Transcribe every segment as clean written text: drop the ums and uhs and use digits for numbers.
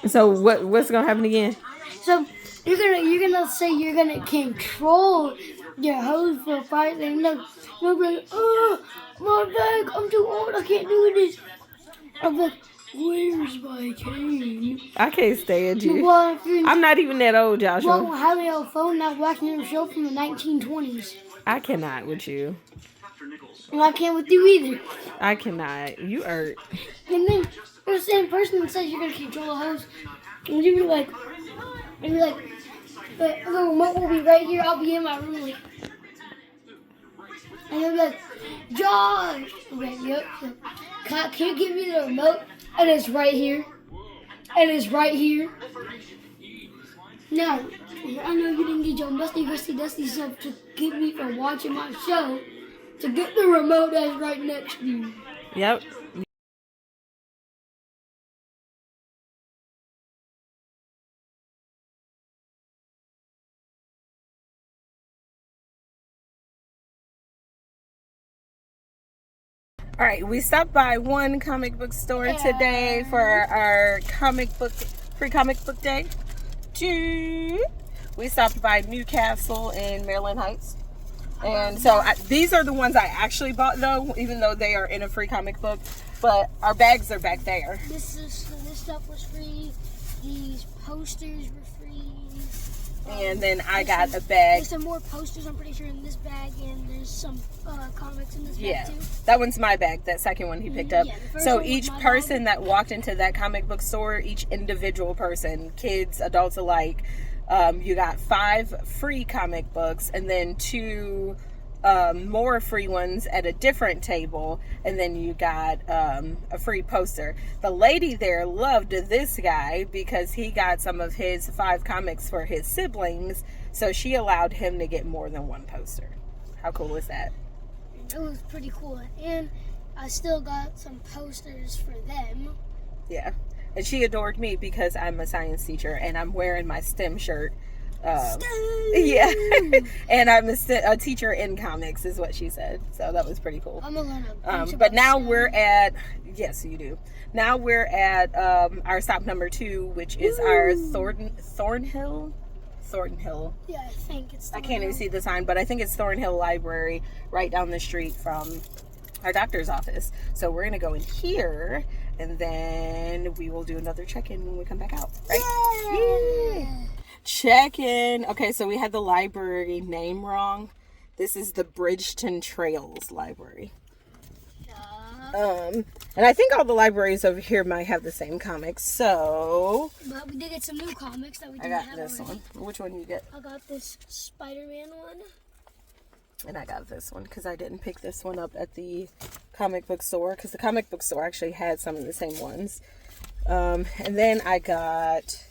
So what's gonna happen again? So you're gonna say you're gonna control your hose for 5 and you'll be like, oh my back, I'm too old, I can't do this. I'm like, where's my cane? I can't stand you. Well, if you're, I'm not even that old, well, Joshua. having a phone now watching a show from the 1920s. I cannot with you. And I can't with you either. I cannot. You are. And then you're the same person that says you're gonna control a hose. And you'd be like, the remote will be right here, I'll be in my room like, and you'll be like, Josh! I'm like, yep. Can you give me the remote? And it's right here. And it's right here. Now, I know you didn't get your musty, dusty stuff to keep me from watching my show. To get the remote that's right next to you. Yep. All right, we stopped by one comic book store today for our free comic book day. We stopped by Newcastle in Maryland Heights. And so these are the ones I actually bought though, even though they are in a free comic book. But our bags are back there. This stuff was free. These posters were free. And then I got a bag. There's some more posters, I'm pretty sure, in this bag, and there's some comics in this bag too. That one's my bag, that second one he picked up. So each person that walked into that comic book store, each individual person, kids, adults alike, you got 5 free comic books and then 2 more free ones at a different table, and then you got a free poster. The lady there loved this guy because he got some of his 5 comics for his siblings, so she allowed him to get more than 1 poster. How cool is that? It was pretty cool, and I still got some posters for them. Yeah, and she adored me because I'm a science teacher and I'm wearing my STEM shirt. Yeah, and I'm a teacher in comics is what she said, so that was pretty cool. I'm gonna learn a bunch but now STEM. we're at, yes you do, now we're at our stop number 2, which is our Thornhill. Yeah, I think it's I can't even see the sign, but I think it's Thornhill Library right down the street from our doctor's office. So we're gonna go in here and then we will do another check-in when we come back out, right? Yeah. Check-in. Okay, so we had the library name wrong. This is the Bridgeton Trails Library. And I think all the libraries over here might have the same comics, so... But we did get some new comics that we didn't have this already. one. Which one you get? I got this Spider-Man one. And I got this one because I didn't pick this one up at the comic book store because the comic book store actually had some of the same ones. And then I got...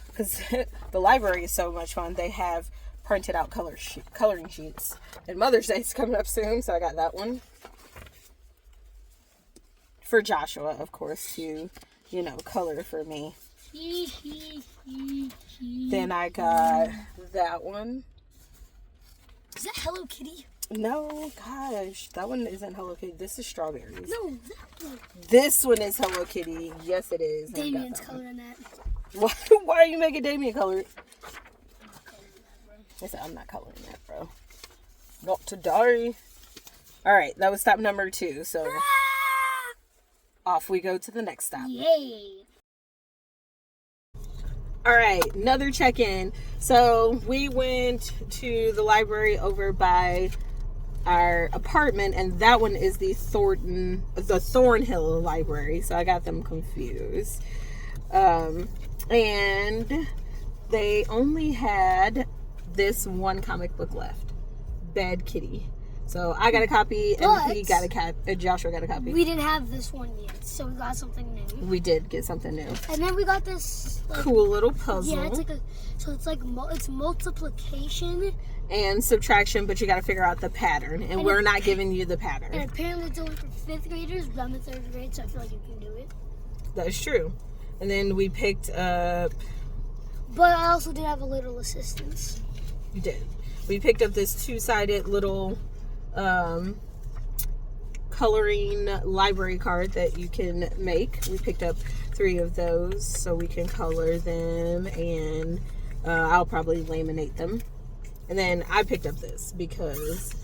Because the library is so much fun, they have printed out coloring sheets. And Mother's Day is coming up soon, so I got that one. For Joshua, of course, to, color for me. Then I got that one. Is that Hello Kitty? No, gosh, that one isn't Hello Kitty. This is strawberries. No, that one. This one is Hello Kitty. Yes, it is. Damien's coloring that. Why are you making Damien color it? I said, I'm not coloring that, bro. Not today. Alright, that was stop number 2, so off we go to the next stop. Yay! Alright, another check-in. So we went to the library over by our apartment, and that one is the Thornhill Library, so I got them confused. And they only had this one comic book left, Bad Kitty. So I got a copy, and he got a copy. Joshua got a copy. We didn't have this one yet, so we got something new. We did get something new. And then we got this cool little puzzle. Yeah, it's multiplication and subtraction, but you got to figure out the pattern, and we're not giving you the pattern. And apparently it's only for 5th graders, but I'm in 3rd grade, so I feel like you can do it. That is true. And then we picked up... But I also did have a little assistance. You did. We picked up this 2-sided little coloring library card that you can make. We picked up 3 of those so we can color them, and I'll probably laminate them. And then I picked up this because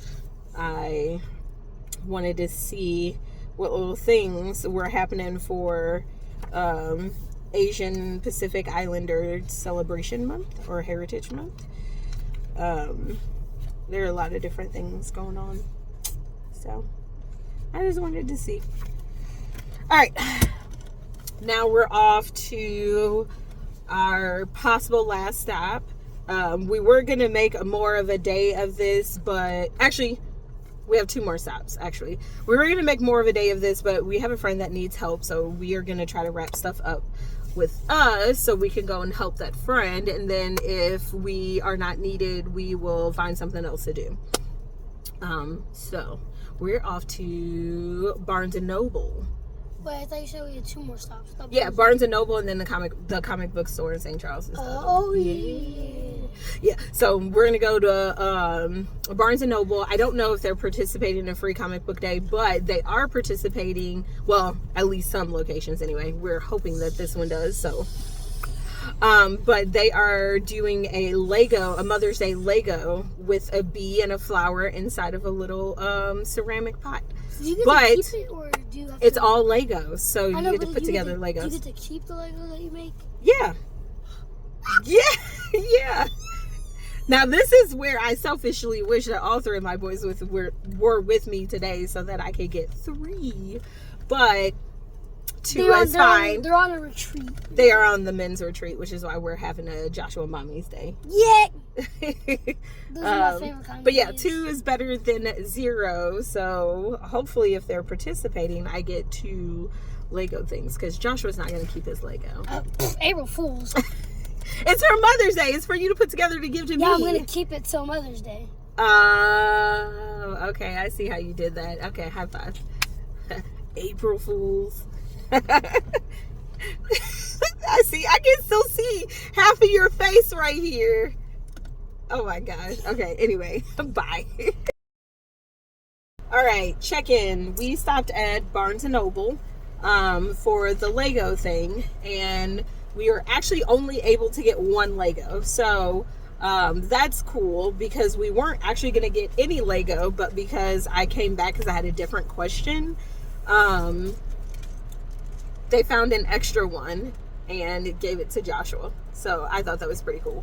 I wanted to see what little things were happening for Asian Pacific Islander Celebration Month or Heritage Month. There are a lot of different things going on, so I just wanted to see. All right, now we're off to our possible last stop. We were gonna make more of a day of this, but actually we have 2 more stops. Actually, we were gonna make more of a day of this, but we have a friend that needs help, so we are gonna try to wrap stuff up with us so we can go and help that friend, and then if we are not needed, we will find something else to do. So we're off to Barnes and Noble. Wait, I thought you said we had 2 more stops. Yeah, Barnes and Noble, and then the comic book store in St. Charles. Oh yeah. Yeah, so we're gonna go to Barnes and Noble. I don't know if they're participating in Free Comic Book Day, but they are participating. Well, at least some locations anyway. We're hoping that this one does. So, but they are doing a Mother's Day Lego with a bee and a flower inside of a little ceramic pot. So do you get but to keep it, or do you have it's to... all Lego, so you get to put together Do Legos. you get to keep the Lego that you make? Yeah. Yeah. Now this is where I selfishly wish that all 3 of my boys were with me today so that I could get 3. But 2 is fine. They're on a retreat. They are on the men's retreat, which is why we're having a Joshua Mommy's Day. Yeah. Those are my favorite kind but of yeah, days. 2 is better than 0. So hopefully if they're participating, I get 2 Lego things, because Joshua's not going to keep his Lego. April Fools. It's her Mother's Day. It's for you to put together to give to me. Yeah, I'm going to keep it till Mother's Day. Okay. I see how you did that. Okay, high five. April Fools. I can still see half of your face right here. Oh my gosh. Okay, anyway, bye. All right, check in. We stopped at Barnes and Noble for the Lego thing, and we were actually only able to get 1 Lego. So that's cool, because we weren't actually going to get any Lego, but because I came back because I had a different question, they found an extra one and it gave it to Joshua. So I thought that was pretty cool.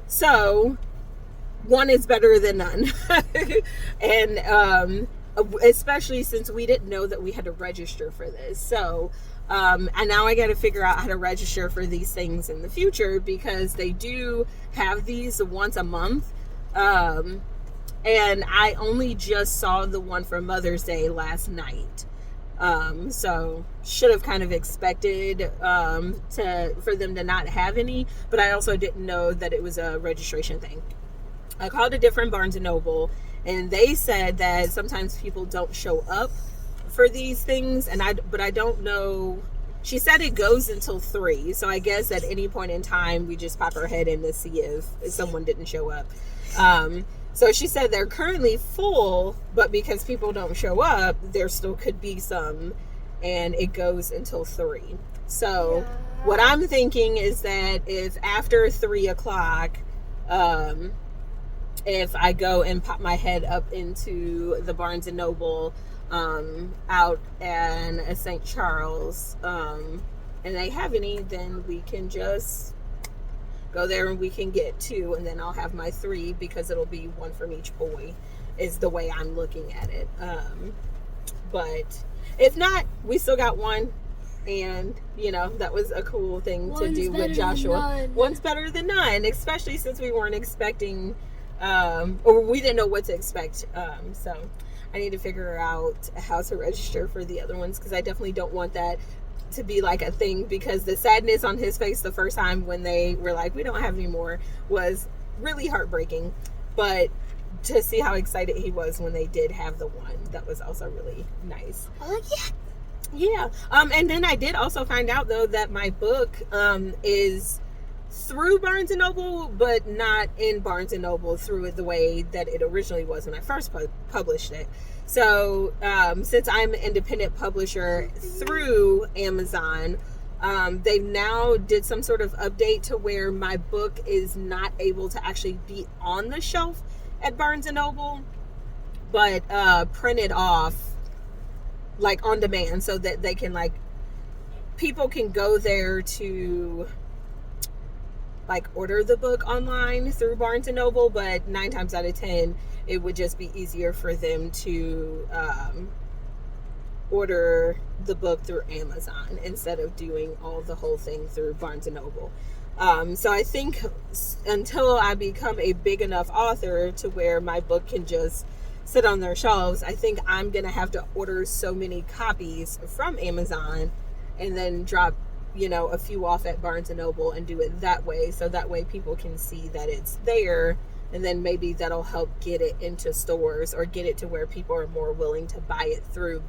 So 1 is better than none. And especially since we didn't know that we had to register for this. So and now I got to figure out how to register for these things in the future, because they do have these once a month. And I only just saw the one for Mother's Day last night. So should have kind of expected for them to not have any, but I also didn't know that it was a registration thing. I called a different Barnes and Noble, and they said that sometimes people don't show up for these things, but I don't know. She said it goes until 3, so I guess at any point in time we just pop our head in to see if someone didn't show up. So she said they're currently full, but because people don't show up, there still could be some, and it goes until 3. So what I'm thinking is that if after 3 o'clock, if I go and pop my head up into the Barnes and Noble out in St. Charles, and they have any, then we can just go there and we can get 2, and then I'll have my 3, because it'll be 1 from each boy, is the way I'm looking at it. But if not, we still got 1, and that was a cool thing to do with Joshua. 1's better than none, especially since we weren't expecting, or we didn't know what to expect. So I need to figure out how to register for the other ones, because I definitely don't want that to be like a thing, because the sadness on his face the first time when they were like, we don't have any more, was really heartbreaking. But to see how excited he was when they did have the 1, that was also really nice. Yeah. And then I did also find out, though, that my book is through Barnes & Noble, but not in Barnes & Noble through it the way that it originally was when I first published it. So since I'm an independent publisher through Amazon, they now did some sort of update to where my book is not able to actually be on the shelf at Barnes & Noble, but printed off like on demand, so that they can like, people can go there to like order the book online through Barnes & Noble, but 9 times out of 10 it would just be easier for them to order the book through Amazon instead of doing all the whole thing through Barnes & Noble. So I think until I become a big enough author to where my book can just sit on their shelves, I think I'm gonna have to order so many copies from Amazon and then drop, a few off at Barnes & Noble and do it that way, so that way people can see that it's there, and then maybe that'll help get it into stores or get it to where people are more willing to buy it through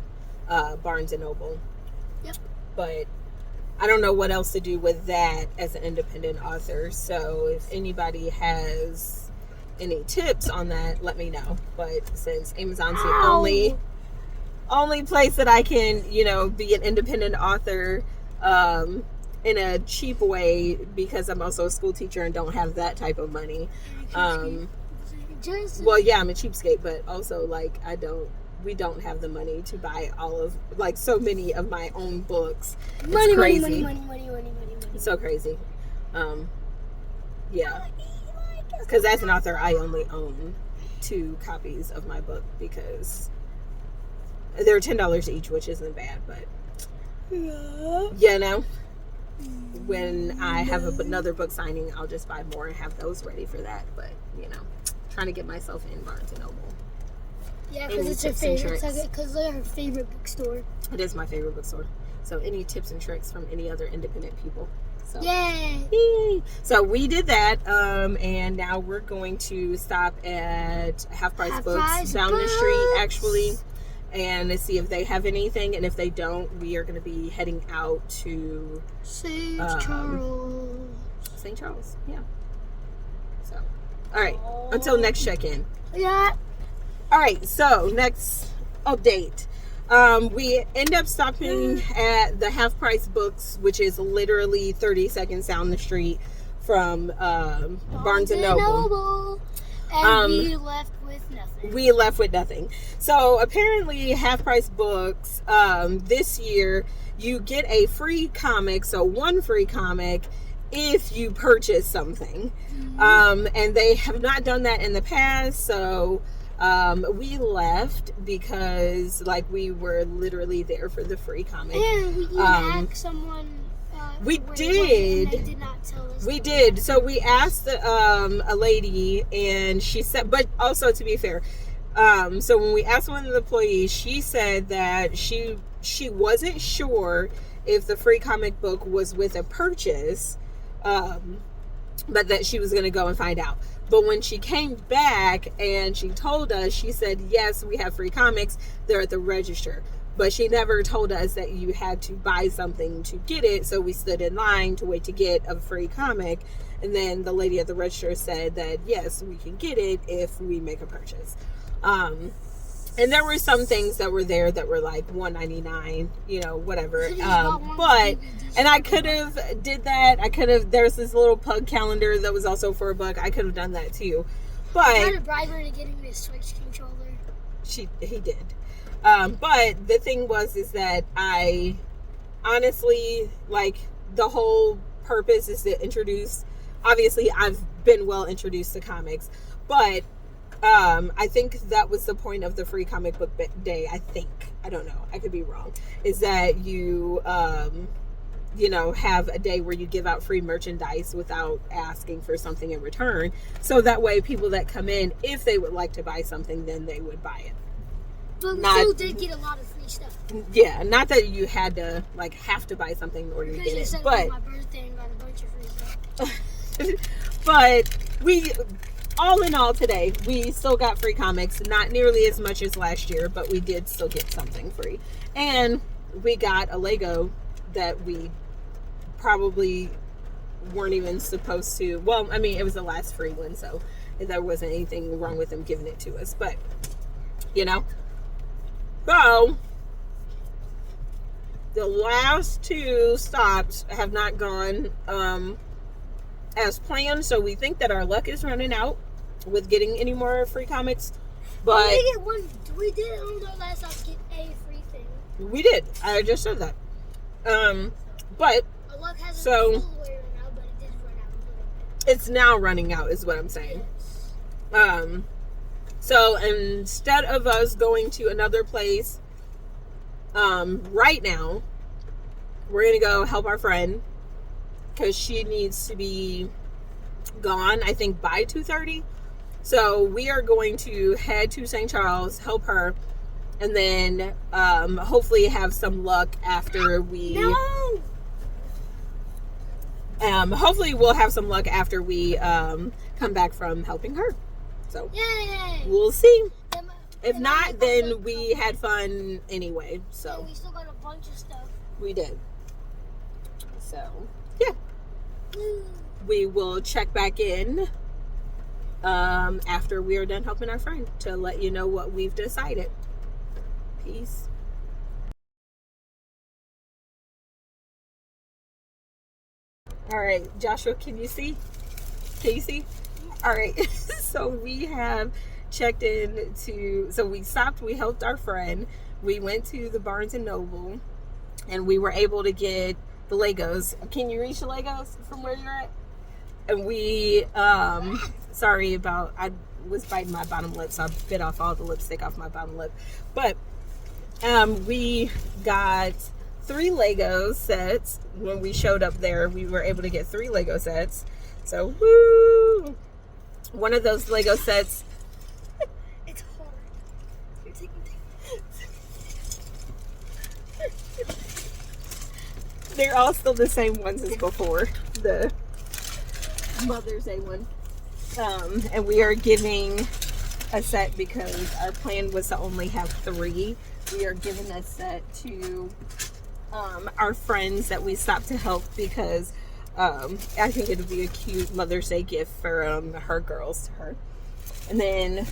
Barnes & Noble. Yep. But I don't know what else to do with that as an independent author, so if anybody has any tips on that, let me know. But since Amazon's the only place that I can, be an independent author in a cheap way, because I'm also a school teacher and don't have that type of money. Well, yeah, I'm a cheapskate, but also like we don't have the money to buy all of like so many of my own books. It's crazy. Money. It's so crazy. Yeah. Because as an author, I only own 2 copies of my book because they're $10 each, which isn't bad, but when I have another book signing, I'll just buy more and have those ready for that. But trying to get myself in Barnes & Noble. Yeah, because it's your favorite. Because they're her favorite bookstore. It is my favorite bookstore. So any tips and tricks from any other independent people? So, yay! So we did that, and now we're going to stop at Half Price Books down the street, actually, and see if they have anything. And if they don't, we are going to be heading out to St. Charles. St. Charles, yeah. So, all right. Until next check-in. Yeah. All right. So next update. We end up stopping at the Half Price Books, which is literally 30 seconds down the street from Barnes & Noble. And we left with nothing. We left with nothing. So apparently Half Price Books, this year, you get a free comic, so 1 free comic, if you purchase something. And they have not done that in the past, so we left because we were literally there for the free comic. And we asked someone. We did. They did not tell us. We did. So we asked a lady, and she said, but also to be fair, so when we asked one of the employees, she said that she wasn't sure if the free comic book was with a purchase, but that she was going to go and find out. But when she came back and she told us, she said, yes, we have free comics. They're at the register. But she never told us that you had to buy something to get it. So we stood in line to wait to get a free comic. And then the lady at the register said that, yes, we can get it if we make a purchase. And there were some things that were there that were like $1.99, whatever. But, and I could have did that. There's this little pug calendar that was also for $1. I could have done that too. But I tried to bribe her into getting me a Switch controller. He did. But the thing is that I honestly, the whole purpose is to introduce, obviously I've been well introduced to comics, but I think that was the point of the free comic book day. I don't know, I could be wrong, is that you have a day where you give out free merchandise without asking for something in return, so that way people that come in, if they would like to buy something, then they would buy it. But we still did get a lot of free stuff. Yeah, not that you had to have to buy something in order to get it, but my birthday and got a bunch of free stuff. But we, all in all, today we still got free comics, not nearly as much as last year, but we did still get something free, and we got a Lego that we probably weren't even supposed to. Well, I mean, it was the last free one, so there wasn't anything wrong with them giving it to us, but So, the last two stops have not gone as planned, so we think that our luck is running out with getting any more free comics. But we did on our last stop get a free thing. We did. I just said that. But Our luck hasn't so full way run out, but it did run out a little bit. it's now running out, is what I'm saying. Yes. So instead of us going to another place, right now, we're gonna go help our friend because she needs to be gone, I think, by 2:30. So we are going to head to St. Charles, help her, and then hopefully have some luck after we. No. Hopefully we'll have some luck after we come back from helping her. So Yay! we'll see. If Then not, then we had fun anyway. So we still got a bunch of stuff. we did. So yeah, we will check back in after we are done helping our friend to let you know what we've decided. Peace. All right, Joshua, can you see? Can you see? All right, so we have checked in to, so we stopped, we helped our friend. We went to the Barnes and Noble and we were able to get the Legos. Can you reach the Legos from where you're at? And we, sorry about, I was biting my bottom lip, so I bit off all the lipstick off my bottom lip. But we got 3 Lego sets. When we showed up there, we were able to get 3 Lego sets. So, woo! One of those Lego sets. It's hard. You're taking They're all still the same ones as before. The Mother's Day one. And we are giving a set because our plan was to only have 3. We are giving a set to our friends that we stopped to help because I think it'll be a cute Mother's Day gift for her girls to her. And then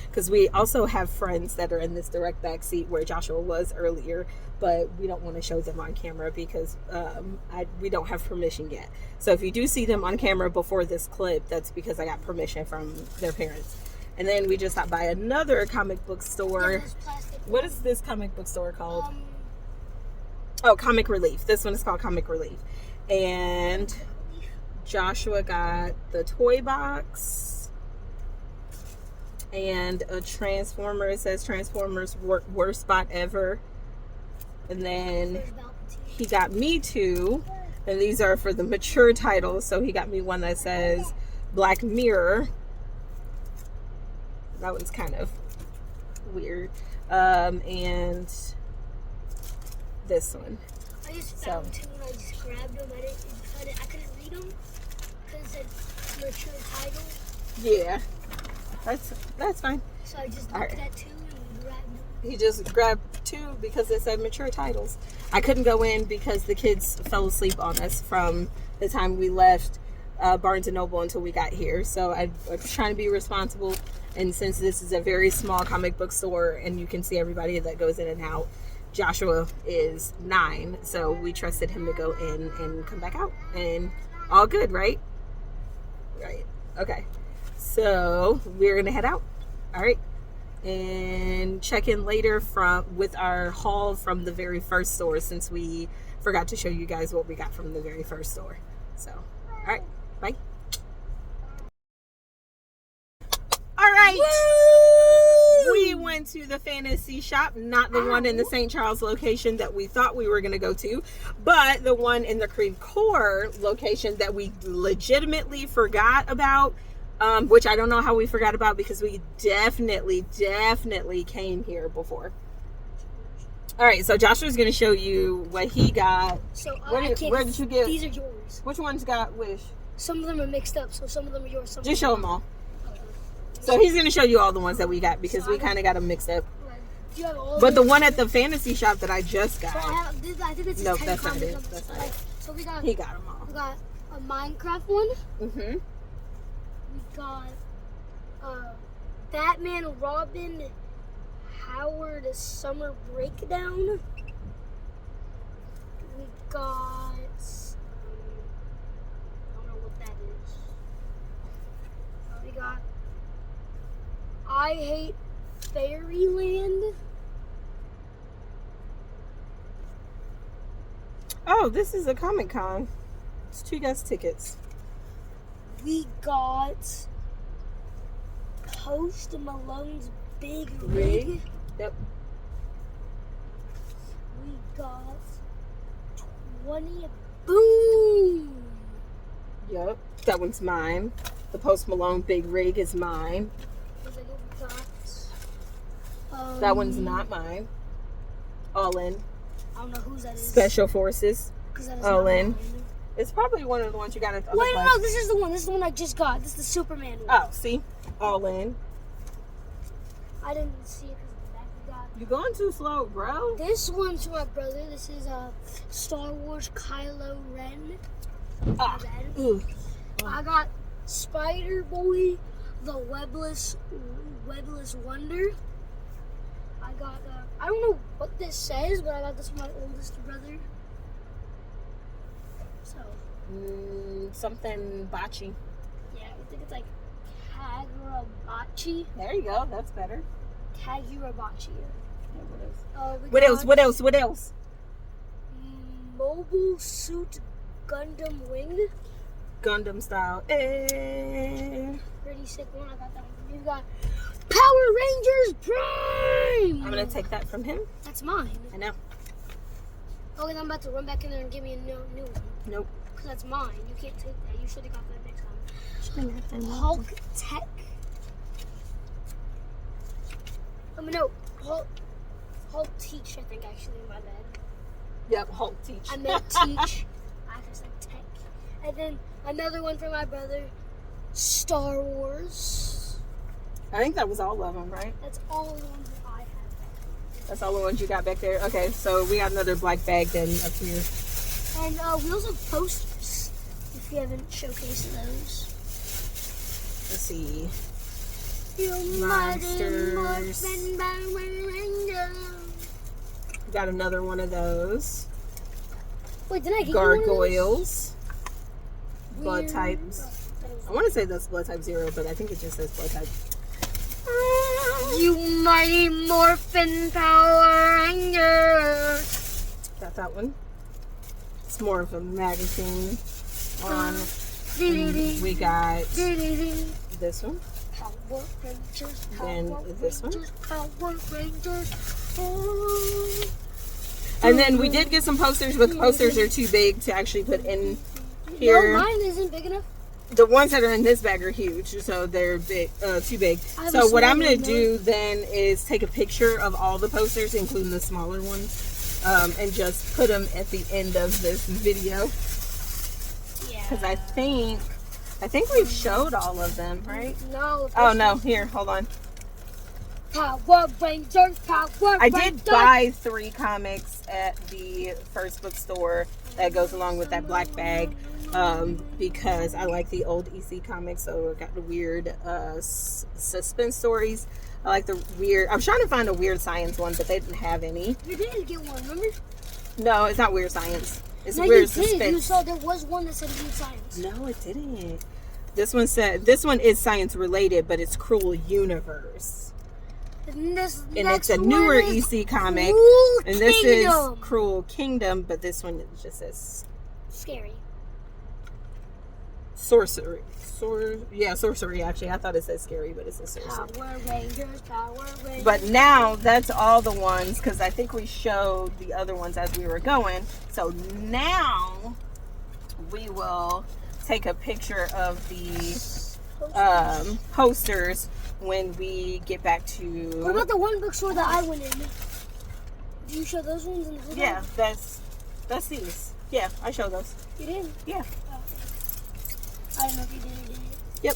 because we also have friends that are in this direct back seat where Joshua was earlier, but we don't want to show them on camera because we don't have permission yet. So if you do see them on camera before this clip, that's because I got permission from their parents. And then we just stopped by another comic book store. What is this comic book store called? Oh, Comic Relief. This one is called Comic Relief. And Joshua got the toy box and a Transformer. It says Transformers worst spot ever. And then he got me 2, and these are for the mature titles. So he got me one that says Black Mirror. That one's kind of weird. And this one. I just found 2 and I just grabbed them. I couldn't read them because it said mature title. Yeah, that's fine. So I just looked at 2 and grabbed them. He just grabbed 2 because it said mature titles. I couldn't go in because the kids fell asleep on us from the time we left Barnes and Noble until we got here. So I was trying to be responsible. And since this is a very small comic book store and you can see everybody that goes in and out, Joshua is 9, so we trusted him to go in and come back out, and all good, right? Right. Okay. So we're gonna head out. All right, and check in later with our haul from the very first store, since we forgot to show you guys what we got from the very first store. So, all right, bye. All right. Woo! We went to the fantasy shop, not the one in the St. Charles location that we thought we were going to go to, but the one in the Creve Coeur location that we legitimately forgot about, which I don't know how we forgot about because we definitely came here before. All right, so Joshua's going to show you what he got. So where did you get? These are yours. Which one's got which? Some of them are mixed up, so some of them are yours. Just show them all. So he's going to show you all the ones that we got because we kind of got them mixed up. But the one at the fantasy shop that I just got. I think it's nope, that's not it. That's not it. So we got. He got them all. We got a Minecraft one. Mm-hmm. We got Batman, Robin, Howard Summer Breakdown. We got, I don't know what that is. We got I Hate Fairyland. Oh, this is a Comic-Con. It's 2 guest tickets. We got Post Malone's Big Rig. Yep. We got 20 Boom. Yep. That one's mine. The Post Malone Big Rig is mine. We got, That one's not mine. All In. I don't know whose that is. Special Forces. 'Cause that is All not In. mine. It's probably one of the ones you got at the other Wait, place. no, this is the one. This is the one I just got. This is the Superman one. Oh, see? All In. I didn't see it because of the back. We got You're going too slow, bro. this one's for my brother. This is Star Wars Kylo Ren. Ah. Ren. Ooh. I got Spider Boy, the Webless Wonder. I got I don't know what this says, but I got this from my oldest brother. So Something bocce. yeah, I think it's like Kagurabachi. There you go. That's better. Kagurabachi. Yeah, what else? We What got else? What else? What else? Mobile Suit Gundam Wing. Gundam style. Pretty sick one. I got that one from you. We got Power Rangers Prime. I'm gonna take that from him. That's mine. I know. Okay, I'm about to run back in there and give me a new one. Nope. Because that's mine. You can't take that. You should have got that next time. Hulk Tech. No. Hulk Teach, I think, actually, my bad. Yep. Hulk Teach. I meant Teach. I just said Tech. And then another one for my brother. Star Wars. I think that was all of them, right? That's all the ones that I have. That's all the ones you got back there. Okay, so we got another black bag then up here. And we also have posters, if you haven't showcased those. Let's see. You Monsters. mighty Morphin Power Ranger. We got another one of those. Wait, did I get you one of those? Gargoyles. Blood Weird. types. I want to say that's blood type 0, but I think it just says blood type. You mighty Morphin Power Ranger. Got that one. It's more of a magazine one. We got this one. Power Rangers, Then Power this one. Rangers, Power Rangers. Oh. And then we did get some posters, but the posters are too big to actually put in No, here. mine isn't big enough. The ones that are in this bag are huge, so they're big, too big. I have So a what I'm small going one, to do then is take a picture of all the posters, including the smaller ones, and just put them at the end of this video. Yeah. Because I think we've showed all of them, right? No. Oh no, here, hold on. Power Rangers, Power I Rangers. did buy 3 comics at the first bookstore that goes along with that black bag, because I like the old EC comics, so I got the weird suspense stories. I like the weird, I was trying to find a weird science one, but they didn't have any. You didn't get one, remember? No, it's not weird science. It's No, weird you did. suspense. You saw there was one that said weird science. No, it didn't. This one is science related, but it's Cruel Universe. And And it's a newer EC comic. Cruel And this Kingdom. is Cruel Kingdom, but this one just says Scary. sorcery. Sorcery actually. I thought it said scary, but it says sorcery. Power Rangers, Power Rangers. But now that's all the ones, because I think we showed the other ones as we were going. So now we will take a picture of the posters when we get back to. What about the one bookstore that I went in? Do you show those ones in the video? Yeah, that's these. Yeah, I show those. You did? Yeah. Oh. I don't know if you did or didn't. Yep.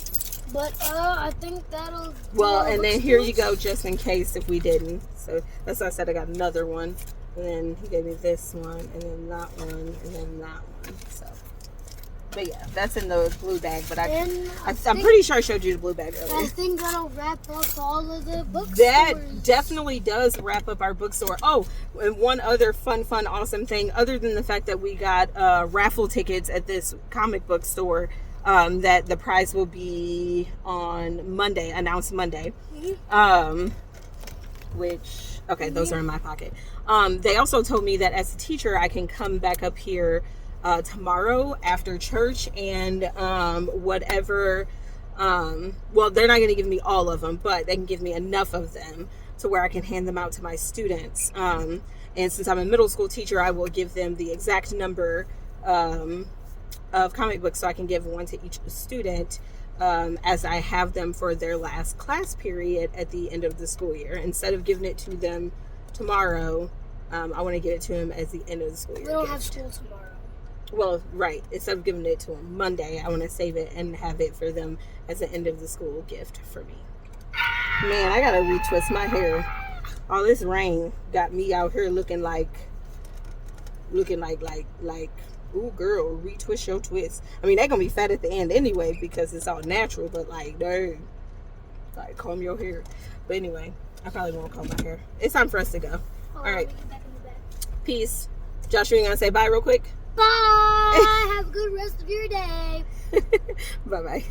But I think that'll. do Well, all the and then here you bookstores. go, just in case if we didn't. So that's why I said I got another one. And then he gave me this one, and then that one, and then that one. So But yeah, that's in the blue bag. But And I'm pretty sure I showed you the blue bag I earlier. think that'll wrap up all of the bookstores. That definitely does wrap up our bookstore. Oh, and one other fun, awesome thing, other than the fact that we got raffle tickets at this comic book store, that the prize will be on Monday, announced Monday. Which, okay, those are in my pocket. They also told me that as a teacher, I can come back up here tomorrow after church and whatever. Well, they're not going to give me all of them, but they can give me enough of them to where I can hand them out to my students. And since I'm a middle school teacher, I will give them the exact number of comic books so I can give one to each student as I have them for their last class period at the end of the school year. Instead of giving it to them tomorrow, I want to give it to them as the end of the school year. We don't have school tomorrow. Well, right. Instead of giving it to them Monday, I want to save it and have it for them as an end of the school gift for me. Man, I gotta retwist my hair. All this rain got me out here looking like, ooh, girl, retwist your twist. I mean, they're gonna be fat at the end anyway because it's all natural. But like, dang, like comb your hair. But anyway, I probably won't comb my hair. It's time for us to go. All right, peace. Joshua, you gonna say bye real quick? Bye. Have a good rest of your day. Bye bye.